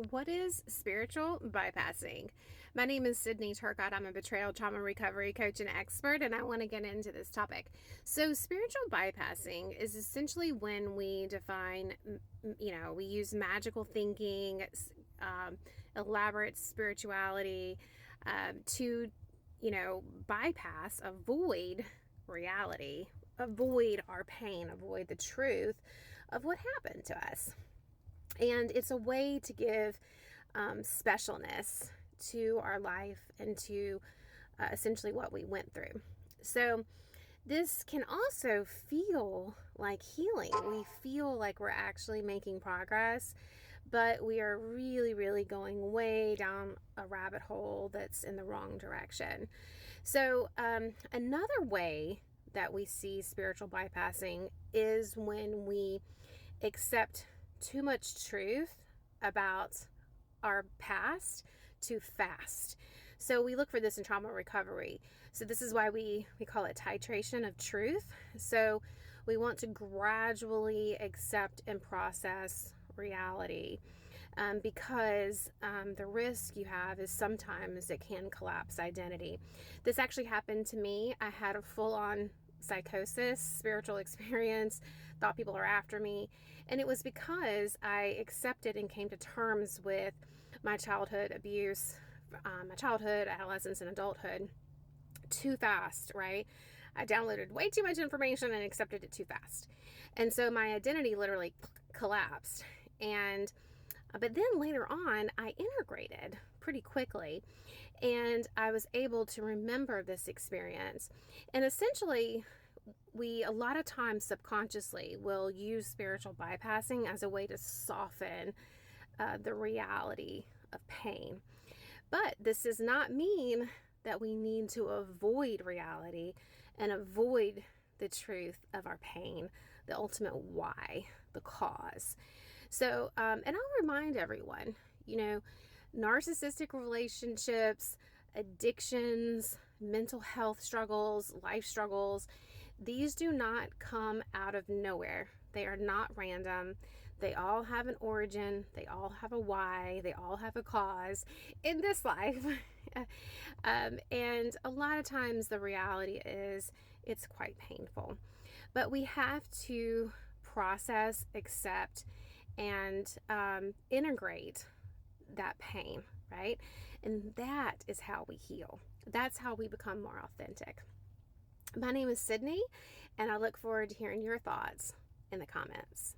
What is spiritual bypassing? My name is Sydney Turcotte. I'm a betrayal trauma recovery coach and expert, and I want to get into this topic. So, spiritual bypassing is essentially when we define, we use magical thinking, elaborate spirituality to, bypass, avoid reality, avoid our pain, avoid the truth of what happened to us. And it's a way to give specialness to our life and to essentially what we went through. So, this can also feel like healing. We feel like we're actually making progress, but we are really, really going way down a rabbit hole that's in the wrong direction. So, another way that we see spiritual bypassing is when we accept too much truth about our past too fast. So we look for this in trauma recovery. So this is why we call it titration of truth. So we want to gradually accept and process reality because the risk you have is sometimes it can collapse identity. This actually happened to me. I had a full-on psychosis, spiritual experience, thought people are after me. And it was because I accepted and came to terms with my childhood abuse, my childhood, adolescence, and adulthood too fast, right? I downloaded way too much information and accepted it too fast. And so my identity literally collapsed. But then later on, I integrated pretty quickly and I was able to remember this experience. And essentially, we a lot of times subconsciously will use spiritual bypassing as a way to soften the reality of pain. But this does not mean that we need to avoid reality and avoid the truth of our pain, the ultimate why, the cause. So, and I'll remind everyone, narcissistic relationships, addictions, mental health struggles, life struggles, these do not come out of nowhere. They are not random. They all have an origin. They all have a why. They all have a cause in this life. And a lot of times the reality is it's quite painful. But we have to process, accept, and integrate that pain, right? And that is how we heal. That's how we become more authentic. My name is Sydney, and I look forward to hearing your thoughts in the comments.